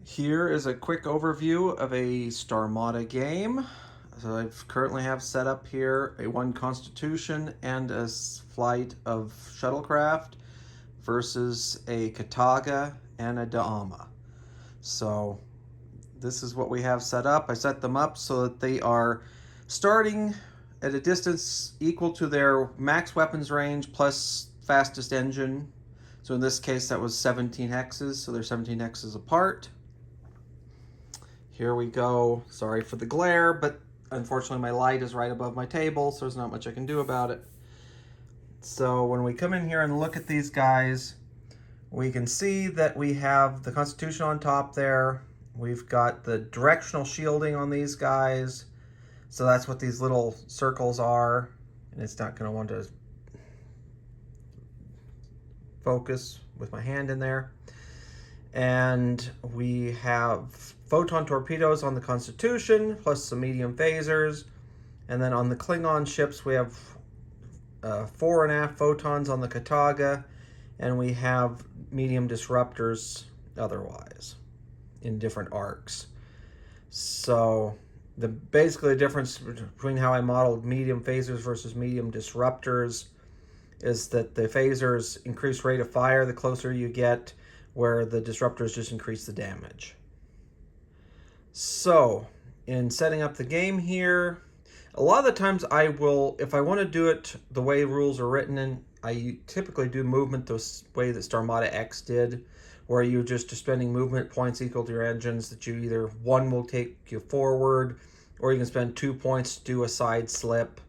Here is a quick overview of a Starmada game. So I currently have set up here a one Constitution and a flight of shuttlecraft versus a Kataga and a Da'ama. So this is what we have set up. I set them up so that they are starting at a distance equal to their max weapons range plus fastest engine. So in this case that was 17 hexes, so they're 17 hexes apart. Here we go. Sorry for the glare, but unfortunately my light is right above my table, so there's not much I can do about it. So when we come in here and look at these guys, we can see that we have the Constitution on top there. We've got the directional shielding on these guys. So that's what these little circles are. And it's not going to want to focus with my hand in there. And we have photon torpedoes on the Constitution, plus some medium phasers. And then on the Klingon ships, we have fore and aft photons on the Kataga, and we have medium disruptors otherwise in different arcs. So basically the difference between how I modeled medium phasers versus medium disruptors is that the phasers increase rate of fire the closer you get, where the disruptors just increase the damage. So in setting up the game here, a lot of the times I will, if I want to do it the way rules are written in, I typically do movement the way that Starmada X did, where you're just spending movement points equal to your engines, that you either one will take you forward, or you can spend 2 points to do a side slip.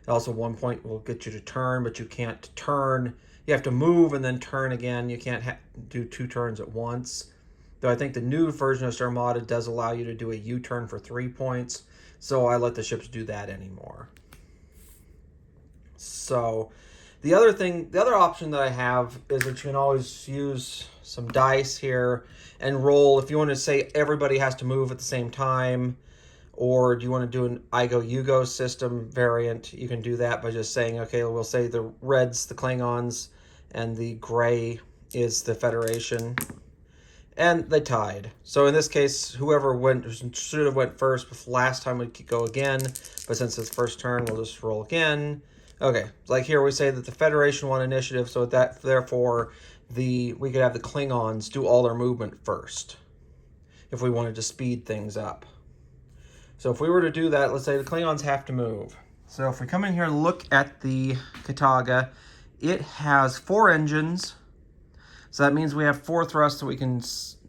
Also 1 point will get you to turn, but you can't turn. You have to move and then turn again. You can't do 2 turns at once. Though I think the new version of Starmada does allow you to do a U-turn for 3 points, so I let the ships do that anymore. So the other option that I have is that you can always use some dice here and roll. If you want to say everybody has to move at the same time, or do you want to do an I go, you go system variant, you can do that by just saying, okay, we'll say the red's the Klingons and the gray is the Federation. And they tied. So in this case, whoever should have went first. Last time we could go again, but since it's first turn, we'll just roll again. Okay, like here we say that the Federation won initiative, so that therefore we could have the Klingons do all their movement first if we wanted to speed things up. So if we were to do that, let's say the Klingons have to move. So if we come in here and look at the Kataga, it has 4 engines. So that means we have 4 thrusts that we can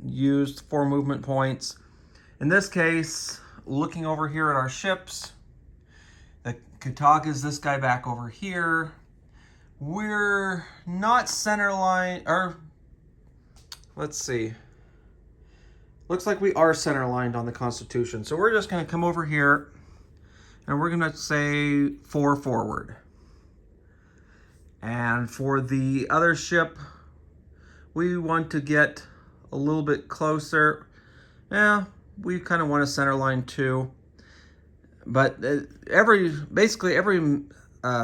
use, 4 movement points. In this case, looking over here at our ships, the Kataga is this guy back over here. We're not center line, or let's see. Looks like we are center lined on the Constitution. So we're just going to come over here and we're going to say 4 forward. And for the other ship, we want to get a little bit closer. Yeah, we kind of want to center line too. But basically every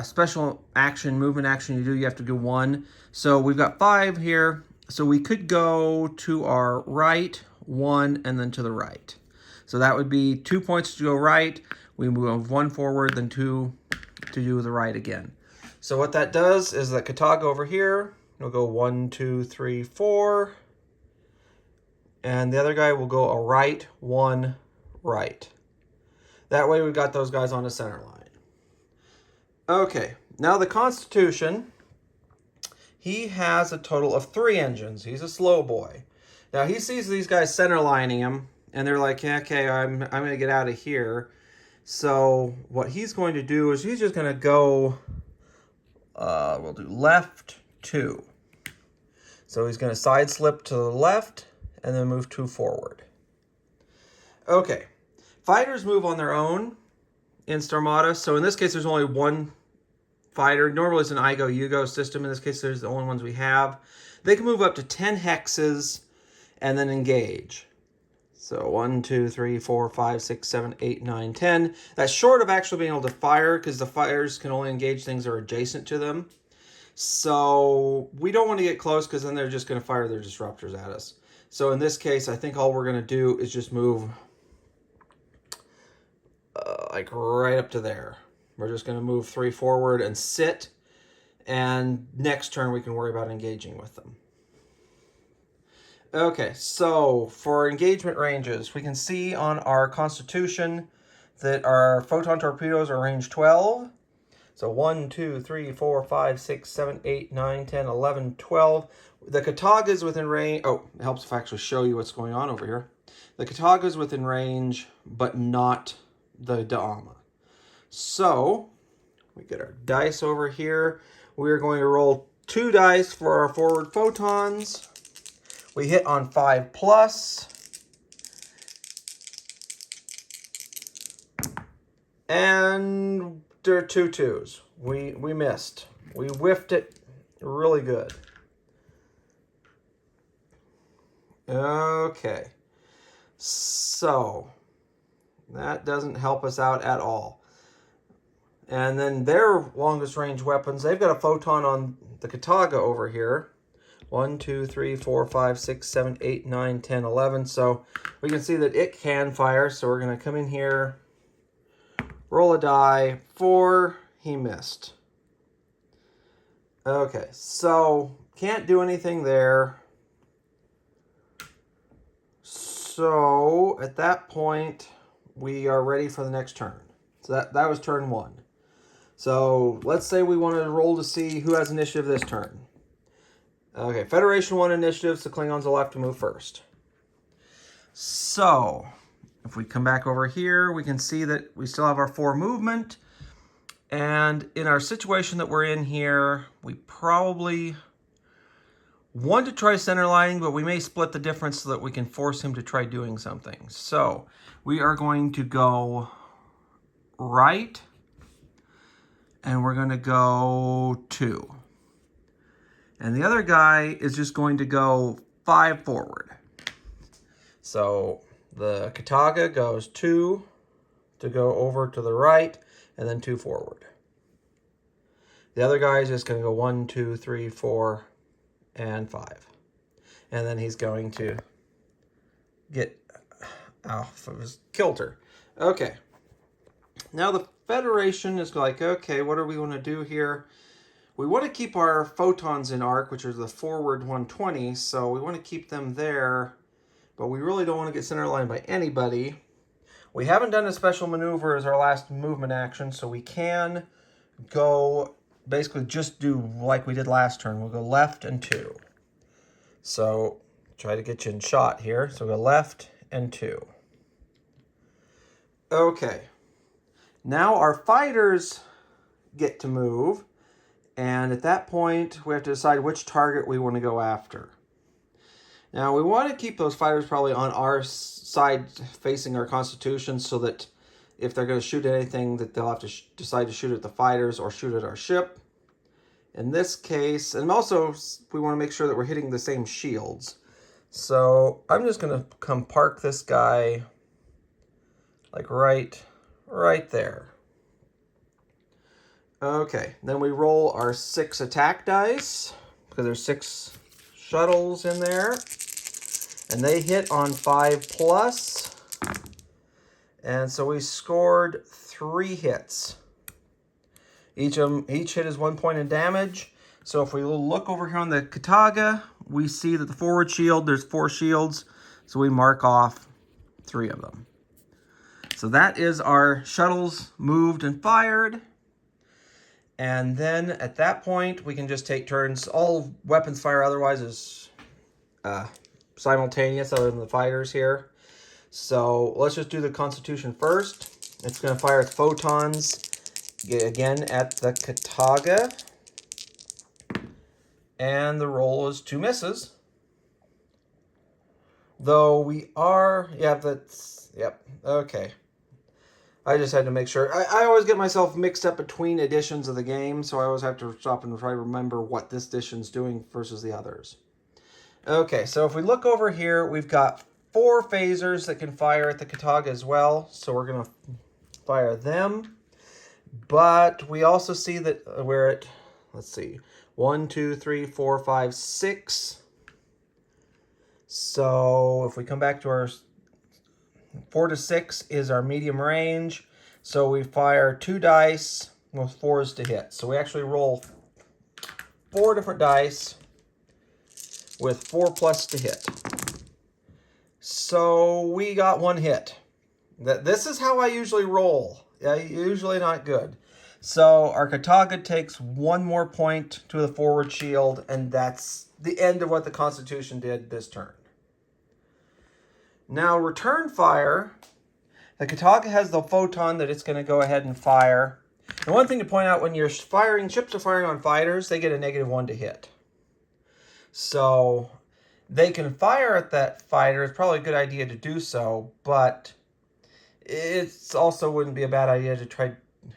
special action, movement action you do, you have to do 1. So we've got 5 here. So we could go to our right, 1, and then to the right. So that would be 2 points to go right. We move 1 forward, then 2 to do the right again. So what that does is that Kataga over here, we'll go 1, 2, 3, 4. And the other guy will go a right, 1, right. That way we've got those guys on the center line. Okay, now the Constitution, he has a total of 3 engines. He's a slow boy. Now he sees these guys center lining him, and they're like, yeah, okay, I'm going to get out of here. So what he's going to do is he's just going to go, we'll do left, 2. So he's going to side slip to the left and then move 2 forward. Okay, fighters move on their own in Starmada. So in this case, there's only 1 fighter. Normally it's an I go, you go system. In this case, there's the only ones we have. They can move up to 10 hexes and then engage. So 1, 2, 3, 4, 5, 6, 7, 8, 9, 10. That's short of actually being able to fire, because the fighters can only engage things that are adjacent to them. So we don't want to get close, because then they're just going to fire their disruptors at us. So in this case, I think all we're going to do is just move like right up to there. We're just going to move 3 forward and sit. And next turn, we can worry about engaging with them. Okay, so for engagement ranges, we can see on our Constitution that our photon torpedoes are range 12. So 1, 2, 3, 4, 5, 6, 7, 8, 9, 10, 11, 12. The Kataga is within range. Oh, it helps if I actually show you what's going on over here. The Kataga is within range, but not the Da'ama. So we get our dice over here. We're going to roll 2 dice for our forward photons. We hit on 5+. And there are 2 2s. We missed. We whiffed it really good. Okay. So that doesn't help us out at all. And then their longest range weapons, they've got a photon on the Kataga over here. 1, 2, 3, 4, 5, 6, 7, 8, 9, 10, 11. So we can see that it can fire. So we're going to come in here, roll a die. 4, he missed. Okay, so can't do anything there. So at that point, we are ready for the next turn. So that was turn 1. So let's say we want to roll to see who has initiative this turn. Okay, Federation 1 initiative, so Klingons will have to move first. So if we come back over here, we can see that we still have our 4 movement. And in our situation that we're in here, we probably want to try center lining, but we may split the difference so that we can force him to try doing something. So we are going to go right, and we're going to go 2. And the other guy is just going to go 5 forward. So the Kataga goes 2 to go over to the right, and then 2 forward. The other guy is just going to go 1, 2, 3, 4, and 5. And then he's going to get off of his kilter. Okay. Now the Federation is like, okay, what do we want to do here? We want to keep our photons in arc, which are the forward 120, so we want to keep them there, but we really don't want to get center line by anybody. We haven't done a special maneuver as our last movement action, so we can go, basically just do like we did last turn. We'll go left and 2. So try to get you in shot here. So we'll go left and 2. Okay. Now our fighters get to move. And at that point, we have to decide which target we want to go after. Now, we want to keep those fighters probably on our side facing our Constitution so that if they're going to shoot at anything, that they'll have to decide to shoot at the fighters or shoot at our ship. In this case, and also we want to make sure that we're hitting the same shields. So I'm just going to come park this guy like right there. Okay, then we roll our 6 attack dice, because there's 6 shuttles in there. And they hit on 5+. And so we scored 3 hits. Each hit is 1 point of damage. So if we look over here on the Kataga, we see that the forward shield, there's 4 shields. So we mark off 3 of them. So that is our shuttles moved and fired. And then at that point, we can just take turns. All weapons fire otherwise is simultaneous other than the fighters here. So let's just do the Constitution first. It's going to fire its photons again at the Kataga. And the roll is 2 misses. Though we are, yep, okay. I just had to make sure. I always get myself mixed up between editions of the game, so I always have to stop and try to remember what this edition's doing versus the others. Okay, so if we look over here, we've got 4 phasers that can fire at the Kataga as well, so we're going to fire them. But we also see that we're at, let's see, 1, 2, 3, 4, 5, 6 So if we come back to our 4 to 6 is our medium range. So we fire 2 dice with 4s to hit. So we actually roll 4 different dice with 4 plus to hit. So we got 1 hit. This is how I usually roll. Usually not good. So our Kataga takes 1 more point to the forward shield, and that's the end of what the Constitution did this turn. Now return fire. The Kataga has the photon that it's going to go ahead and fire. And one thing to point out, when you're firing, ships are firing on fighters, they get a -1 to hit. So they can fire at that fighter. It's probably a good idea to do so, but it's also wouldn't be a bad idea to try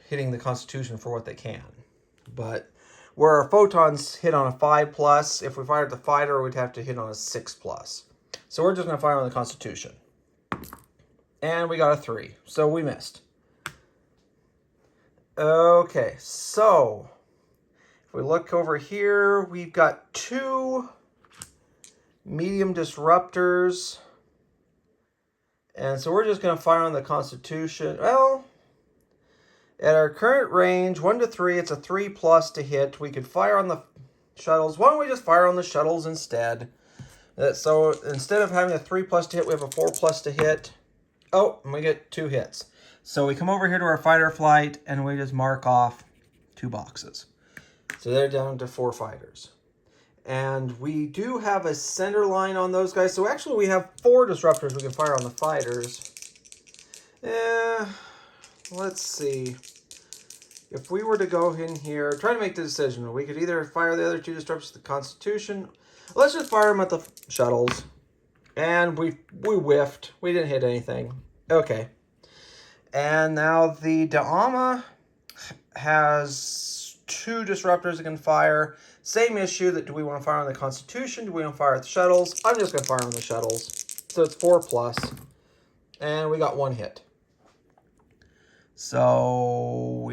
hitting the Constitution for what they can. But where our photons hit on a 5+, if we fired at the fighter, we'd have to hit on a 6+. So we're just going to fire on the Constitution. And we got a 3, so we missed. Okay, so if we look over here, we've got 2 medium disruptors. And so we're just going to fire on the Constitution. Well, at our current range, 1 to 3, it's a 3+ to hit. We could fire on the shuttles. Why don't we just fire on the shuttles instead? So instead of having a 3+ to hit, we have a 4+ to hit. Oh, and we get 2 hits. So we come over here to our fighter flight, and we just mark off 2 boxes. So they're down to 4 fighters. And we do have a center line on those guys. So actually we have 4 disruptors we can fire on the fighters. Let's see. If we were to go in here, try to make the decision. We could either fire the other 2 disruptors at the Constitution. Let's just fire them at the shuttles. And we whiffed. We didn't hit anything. Okay. And now the Da'ama has 2 disruptors it can fire. Same issue, that do we want to fire on the Constitution? Do we want to fire at the shuttles? I'm just going to fire on the shuttles. So it's 4+. And we got 1 hit. So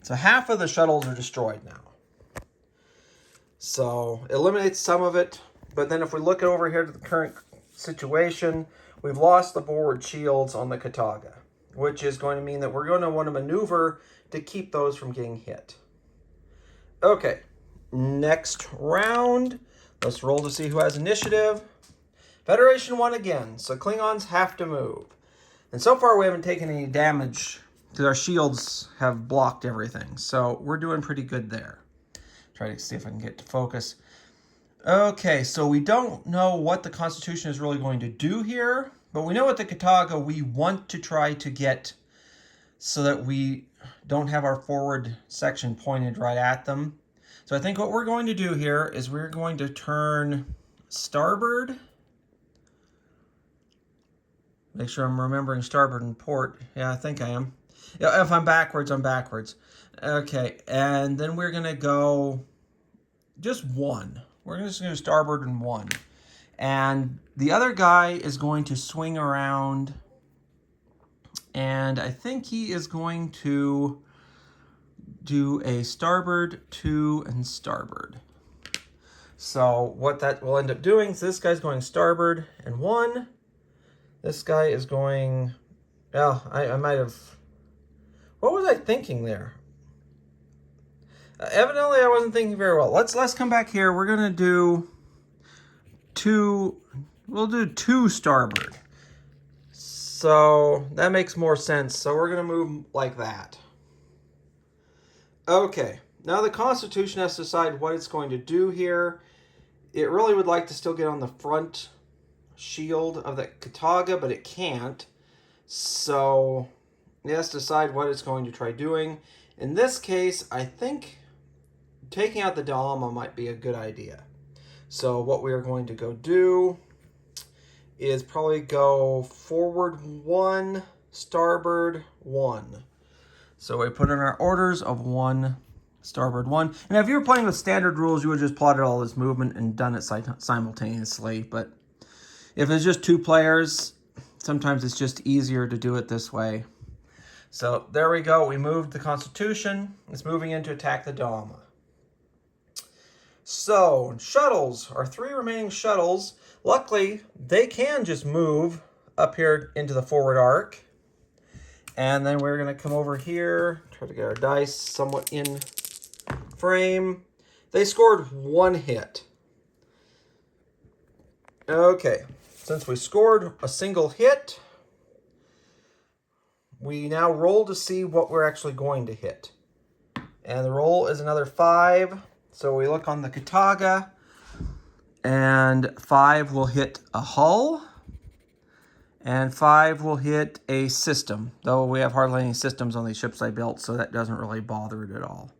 half of the shuttles are destroyed now. So it eliminates some of it. But then if we look over here to the current situation, we've lost the forward shields on the Kataga, which is going to mean that we're going to want to maneuver to keep those from getting hit. Okay, next round. Let's roll to see who has initiative. Federation won again, so Klingons have to move. And so far we haven't taken any damage because our shields have blocked everything. So we're doing pretty good there. Try to see if I can get to focus. Okay, so we don't know what the Constitution is really going to do here, but we know what the Kataga we want to try to get so that we don't have our forward section pointed right at them. So I think what we're going to do here is we're going to turn starboard. Make sure I'm remembering starboard and port. Yeah, I think I am. Yeah, if I'm backwards, I'm backwards. Okay, and then we're going to go just 1. We're just going to starboard and 1. And the other guy is going to swing around. And I think he is going to do a starboard, 2, and starboard. So what that will end up doing is this guy's going starboard and 1. This guy is going... Oh, I might have... What was I thinking there? Evidently, I wasn't thinking very well. Let's come back here. We're going to do 2... We'll do 2 starboard. So that makes more sense. So we're going to move like that. Okay. Now the Constitution has to decide what it's going to do here. It really would like to still get on the front shield of the Kataga, but it can't. So it has to decide what it's going to try doing. In this case, I think taking out the Da'ama might be a good idea. So what we are going to go do is probably go forward 1, starboard 1. So we put in our orders of 1, starboard 1. And if you were playing with standard rules, you would have just plotted all this movement and done it simultaneously. But if it's just 2 players, sometimes it's just easier to do it this way. So there we go. We moved the Constitution. It's moving in to attack the Da'ama. So, shuttles, our 3 remaining shuttles, luckily, they can just move up here into the forward arc. And then we're going to come over here, try to get our dice somewhat in frame. They scored 1 hit. Okay, since we scored a single hit, we now roll to see what we're actually going to hit. And the roll is another 5. So we look on the Kataga, and 5 will hit a hull, and 5 will hit a system, though we have hardly any systems on these ships I built, so that doesn't really bother it at all.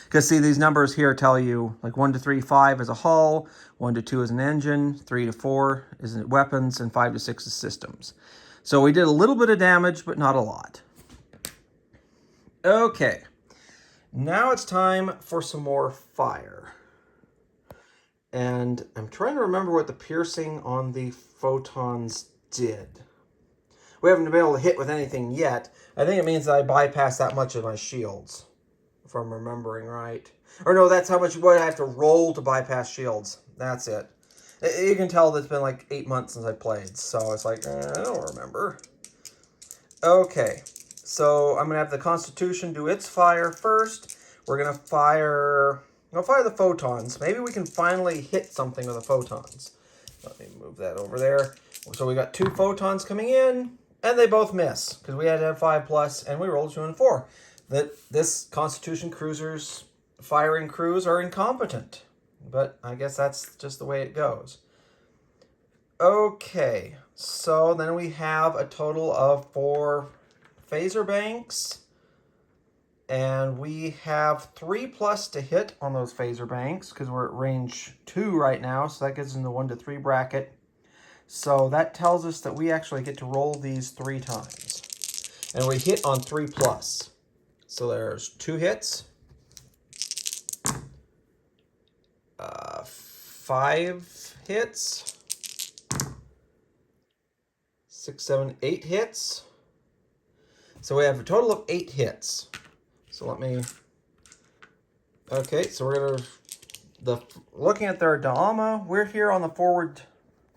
Because see, these numbers here tell you, like 1 to 3, 5 is a hull, 1 to 2 is an engine, 3 to 4 is weapons, and 5 to 6 is systems. So we did a little bit of damage, but not a lot. Okay. Now it's time for some more fire. And I'm trying to remember what the piercing on the photons did. We haven't been able to hit with anything yet. I think it means that I bypassed that much of my shields, if I'm remembering right. Or no, that's how much what I have to roll to bypass shields. That's it. You can tell that it's been like 8 months since I played, so it's like, I don't remember. Okay. So I'm going to have the Constitution do its fire first. We're going to fire the photons. Maybe we can finally hit something with the photons. Let me move that over there. So we got 2 photons coming in, and they both miss, because we had to have 5+, and we rolled 2 and 4. This Constitution cruiser's firing crews are incompetent. But I guess that's just the way it goes. Okay, so then we have a total of 4 phaser banks, and we have 3+ to hit on those phaser banks because we're at range 2 right now, so that gets in the 1 to 3 bracket. So that tells us that we actually get to roll these 3 times, and we hit on 3+. So there's 2 hits, 5 hits, 6, 7, 8 hits. So we have a total of 8 hits. So let me... Okay, so we're going to... Looking at their Daama, we're here on the forward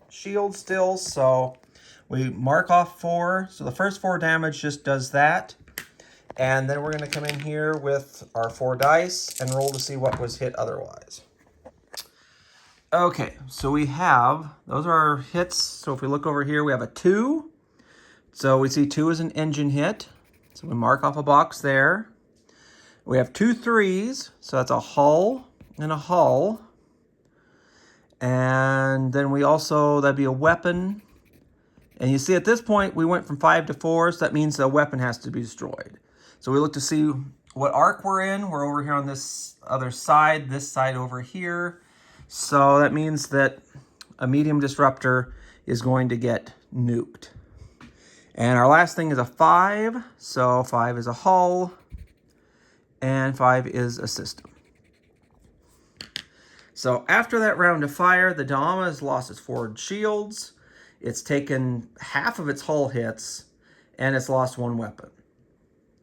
shield still, so we mark off 4. So the first 4 damage just does that. And then we're going to come in here with our 4 dice and roll to see what was hit otherwise. Okay, so we have... Those are our hits. So if we look over here, we have a 2. So we see 2 is an engine hit. So we mark off a box there. We have 2 3s, so that's a hull and a hull. And then we also, that'd be a weapon. And you see at this point, we went from 5 to 4, so that means the weapon has to be destroyed. So we look to see what arc we're in. We're over here on this other side, this side over here. So that means that a medium disruptor is going to get nuked. And our last thing is a 5. So 5 is a hull, and 5 is a system. So after that round of fire, the Daama has lost its forward shields. It's taken half of its hull hits, and it's lost 1 weapon.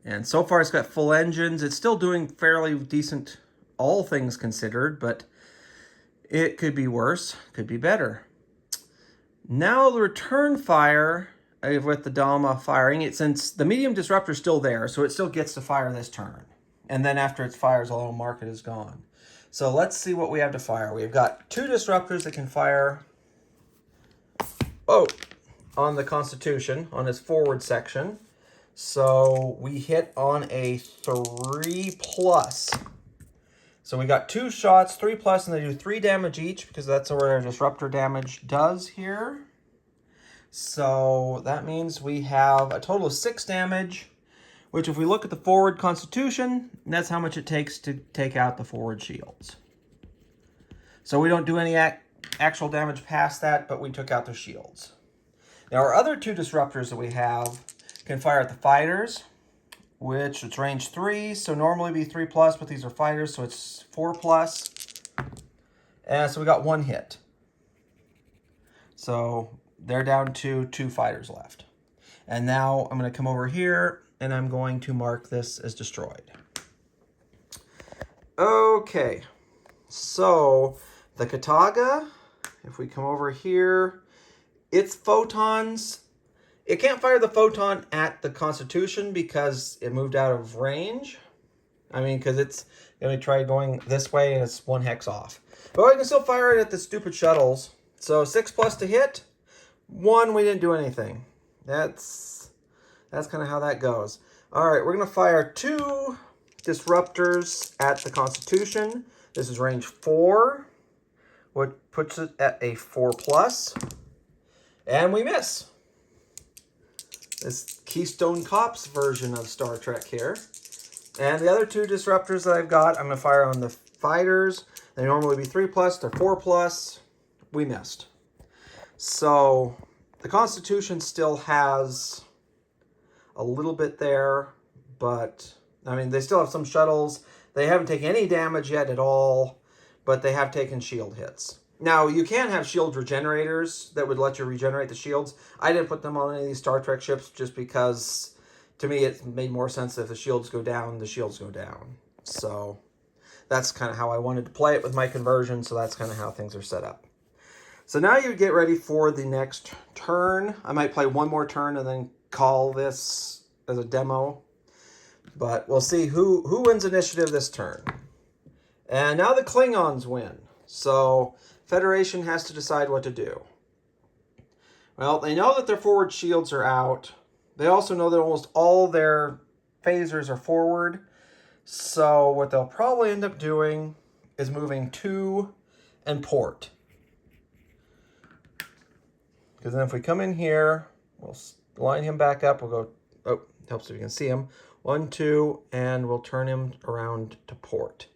And so far it's got full engines. It's still doing fairly decent, all things considered, but it could be worse, could be better. Now the return fire with the Daama firing it, since the medium disruptor is still there, so it still gets to fire this turn. And then after it fires, a little market is gone. So let's see what we have to fire. We've got 2 disruptors that can fire on the Constitution, on its forward section. So we hit on a 3+. So we got 2 shots, 3+, and they do 3 damage each, because that's what our disruptor damage does here. So that means we have a total of 6 damage, which if we look at the forward Constitution, that's how much it takes to take out the forward shields. So we don't do any actual damage past that, but we took out their shields. Now our other 2 disruptors that we have can fire at the fighters, which it's range 3, so normally be 3+, but these are fighters, so it's 4+. And so we got 1 hit. So they're down to 2 fighters left. And now I'm going to come over here, and I'm going to mark this as destroyed. Okay, So the Kataga, if we come over here, its photons, it can't fire the photon at the Constitution because it moved out of range. I mean, because it's going to try going this way and it's 1 hex off. But I can still fire it at the stupid shuttles. So 6+ to hit. 1, we didn't do anything. That's kind of how that goes. All right, we're going to fire 2 disruptors at the Constitution. This is range 4, which puts it at a 4+. And we miss. This Keystone Cops version of Star Trek here. And the other 2 disruptors that I've got, I'm going to fire on the fighters. They normally be 3+, they're 4+. We missed. So the Constitution still has a little bit there, but I mean, they still have some shuttles. They haven't taken any damage yet at all, but they have taken shield hits. Now, you can have shield regenerators that would let you regenerate the shields. I didn't put them on any of these Star Trek ships just because, to me, it made more sense if the shields go down, the shields go down. So that's kind of how I wanted to play it with my conversion, so that's kind of how things are set up. So now you get ready for the next turn. I might play 1 more turn and then call this as a demo. But we'll see who wins initiative this turn. And now the Klingons win. So Federation has to decide what to do. Well, they know that their forward shields are out. They also know that almost all their phasers are forward. So what they'll probably end up doing is moving 2 and port. Because then if we come in here, we'll line him back up. We'll go, oh, helps if you can see him. 1, 2, and we'll turn him around to port.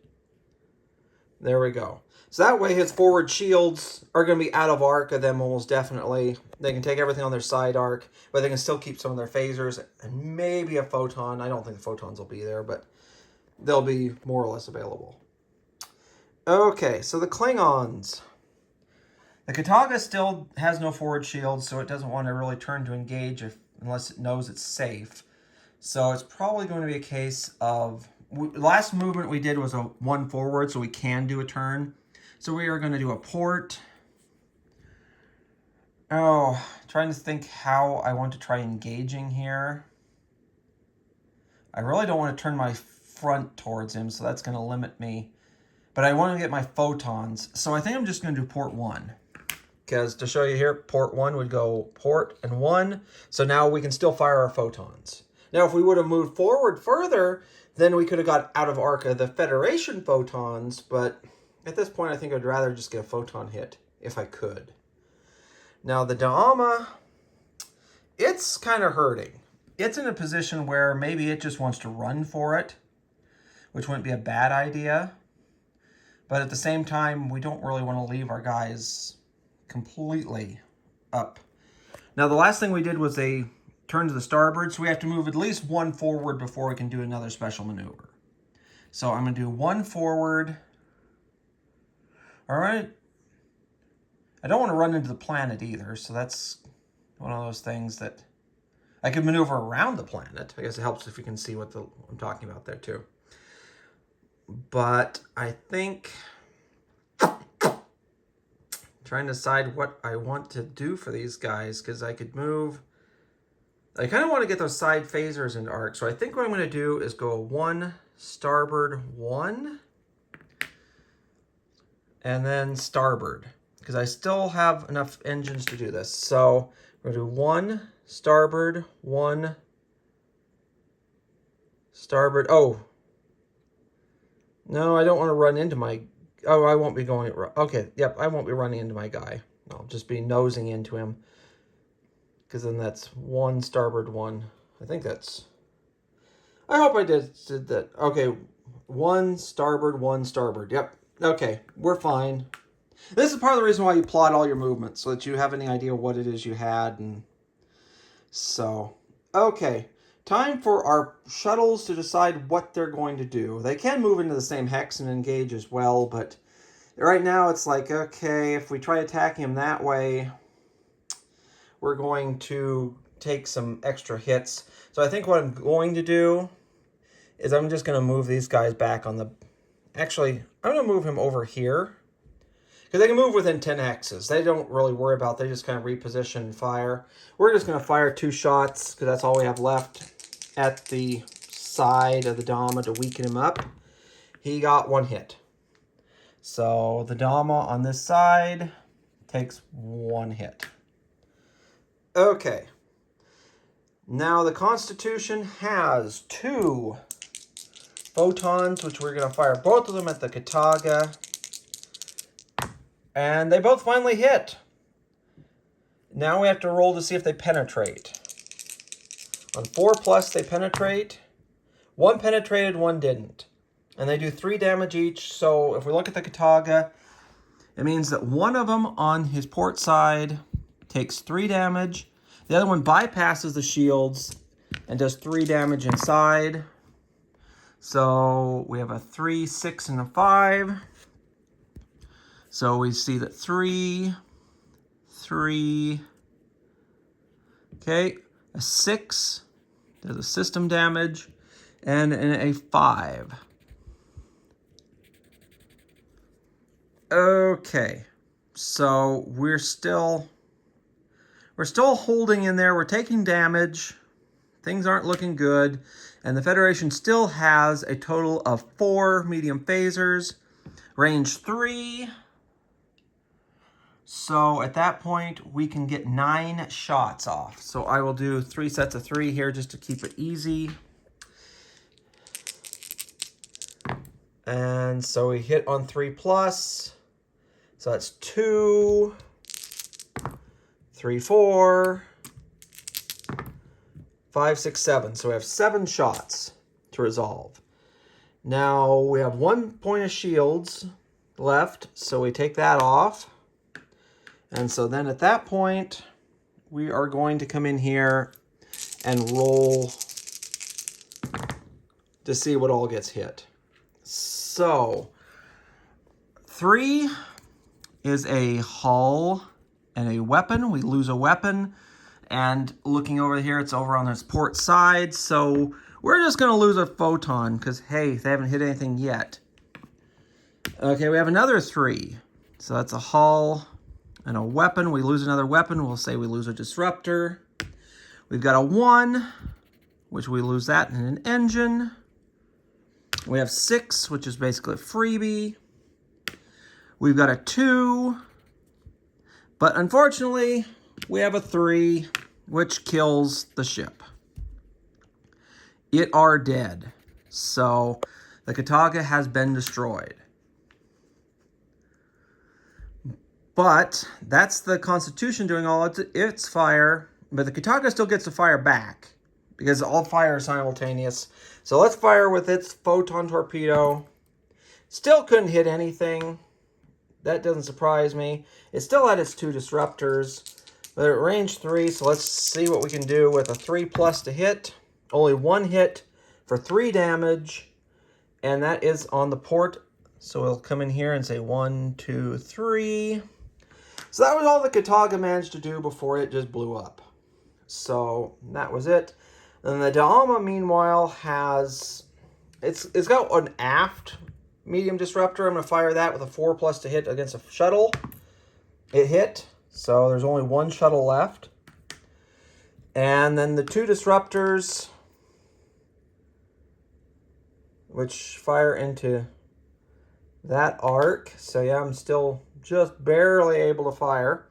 There we go. So that way his forward shields are going to be out of arc of them almost definitely. They can take everything on their side arc, but they can still keep some of their phasers and maybe a photon. I don't think the photons will be there, but they'll be more or less available. Okay, so the Klingons. The Kataga still has no forward shields, so it doesn't want to really turn to engage unless it knows it's safe. So it's probably going to be a case of... last movement we did was a 1 forward, so we can do a turn. So we are going to do a port. Oh, trying to think how I want to try engaging here. I really don't want to turn my front towards him, so that's going to limit me. But I want to get my photons, so I think I'm just going to do port 1. Because to show you here, port 1 would go port and 1. So now we can still fire our photons. Now, if we would have moved forward further, then we could have got out of arc of the Federation photons. But at this point, I think I'd rather just get a photon hit if I could. Now, the Da'ama, it's kind of hurting. It's in a position where maybe it just wants to run for it, which wouldn't be a bad idea. But at the same time, we don't really want to leave our guys completely up. Now, the last thing we did was a turn to the starboard, so we have to move at least 1 forward before we can do another special maneuver. So I'm going to do 1 forward. All right. I don't want to run into the planet either, so that's one of those things that I could maneuver around the planet. I guess it helps if you can see what I'm talking about there too. But I think trying to decide what I want to do for these guys, because I could move. I kind of want to get those side phasers into arc. So I think what I'm going to do is go 1 starboard 1 and then starboard, because I still have enough engines to do this. So we're going to do 1 starboard 1 starboard. Oh, no, I don't want to run into my... Oh, I won't be going... Okay, yep, I won't be running into my guy. I'll just be nosing into him. Because then that's 1 starboard 1. I think that's... I hope I did that. Okay, 1 starboard 1 starboard. Yep, okay, we're fine. This is part of the reason why you plot all your movements, so that you have any idea what it is you had. And so, okay. Time for our shuttles to decide what they're going to do. They can move into the same hex and engage as well, but right now it's like, okay, if we try attacking him that way, we're going to take some extra hits. So I think what I'm going to do is I'm just going to move these guys back on the... Actually, I'm going to move him over here. Because they can move within 10 hexes. They don't really worry about it. They just kind of reposition and fire. We're just going to fire 2 shots, because that's all we have left at the side of the Dama to weaken him up. He got 1 hit. So the Dama on this side takes 1 hit. Okay. Now the Constitution has 2 photons, which we're going to fire both of them at the Kataga. And they both finally hit. Now we have to roll to see if they penetrate. On 4+, they penetrate. 1 penetrated, 1 didn't. And they do 3 damage each. So if we look at the Kataga, it means that one of them on his port side takes 3 damage. The other one bypasses the shields and does 3 damage inside. So we have a 3, 6, and a 5. So we see that 3, 3, okay, a 6, there's a system damage, and a 5. Okay, so we're still holding in there. We're taking damage. Things aren't looking good, and the Federation still has a total of 4 medium phasers, range 3. So at that point, we can get 9 shots off. So I will do 3 sets of 3 here just to keep it easy. And so we hit on 3+. So that's 2, 3, 4, 5, 6, 7. So we have 7 shots to resolve. Now we have 1 point of shields left. So we take that off. And so then at that point, we are going to come in here and roll to see what all gets hit. So 3 is a hull and a weapon. We lose a weapon. And looking over here, it's over on this port side. So we're just going to lose a photon because, hey, they haven't hit anything yet. Okay, we have another 3. So that's a hull and a weapon. We lose another weapon. We'll say we lose a disruptor. We've got a 1, which we lose that in an engine. We have 6, which is basically a freebie. We've got a 2. But unfortunately, we have a 3, which kills the ship. It are dead. So the Kataga has been destroyed. But that's the Constitution doing all its fire. But the Kataga still gets to fire back because all fire is simultaneous. So let's fire with its photon torpedo. Still couldn't hit anything. That doesn't surprise me. It still had its 2 disruptors. But at range 3, so let's see what we can do with a 3+ to hit. Only 1 hit for 3 damage. And that is on the port. So we'll come in here and say 1, 2, 3. So that was all the Kataga managed to do before it just blew up. So that was it. And the Dama, meanwhile, has... It's got an aft medium disruptor. I'm going to fire that with a 4+ to hit against a shuttle. It hit. So there's only 1 shuttle left. And then the 2 disruptors, which fire into that arc. So yeah, I'm still just barely able to fire.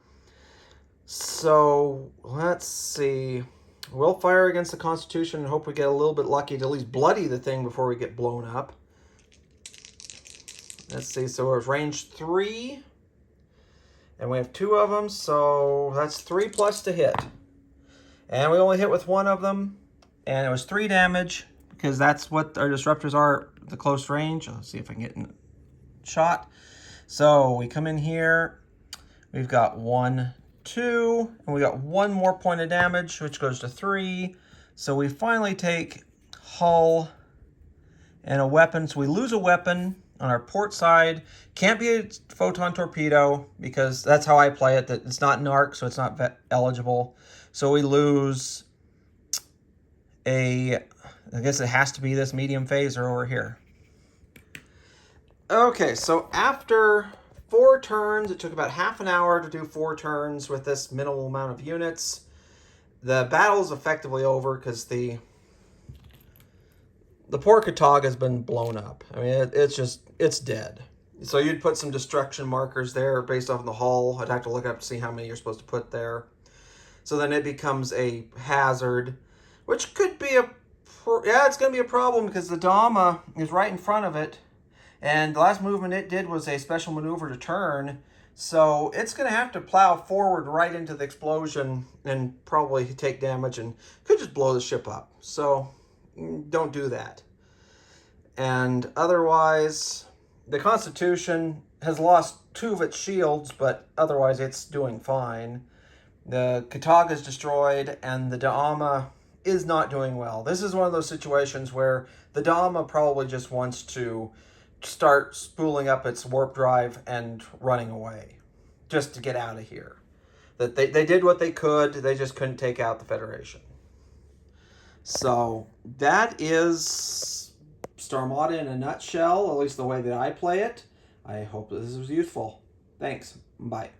So let's see. We'll fire against the Constitution and hope we get a little bit lucky to at least bloody the thing before we get blown up. Let's see. So we're range 3. And we have 2 of them. So that's 3+ to hit. And we only hit with 1 of them. And it was 3 damage because that's what our disruptors are at the close range. Let's see if I can get a shot. So we come in here. We've got 1, 2, and we got 1 more point of damage, which goes to 3. So we finally take hull and a weapon. So we lose a weapon on our port side. Can't be a photon torpedo because that's how I play it. That it's not an arc, so it's not eligible. So we lose a, I guess it has to be this medium phaser over here. Okay, so after 4 turns, it took about half an hour to do 4 turns with this minimal amount of units. The battle is effectively over because the poor Katog has been blown up. I mean, it's dead. So you'd put some destruction markers there based off of the hull. I'd have to look up to see how many you're supposed to put there. So then it becomes a hazard, which could be it's going to be a problem because the Dama is right in front of it. And the last movement it did was a special maneuver to turn. So it's going to have to plow forward right into the explosion and probably take damage and could just blow the ship up. So don't do that. And otherwise, the Constitution has lost 2 of its shields, but otherwise it's doing fine. The Katog is destroyed, and the Da'ama is not doing well. This is one of those situations where the Da'ama probably just wants to start spooling up its warp drive and running away just to get out of here. That they did what they could, they just couldn't take out the Federation. So that is Starmada in a nutshell, at least the way that I play it. I hope that this was useful. Thanks. Bye.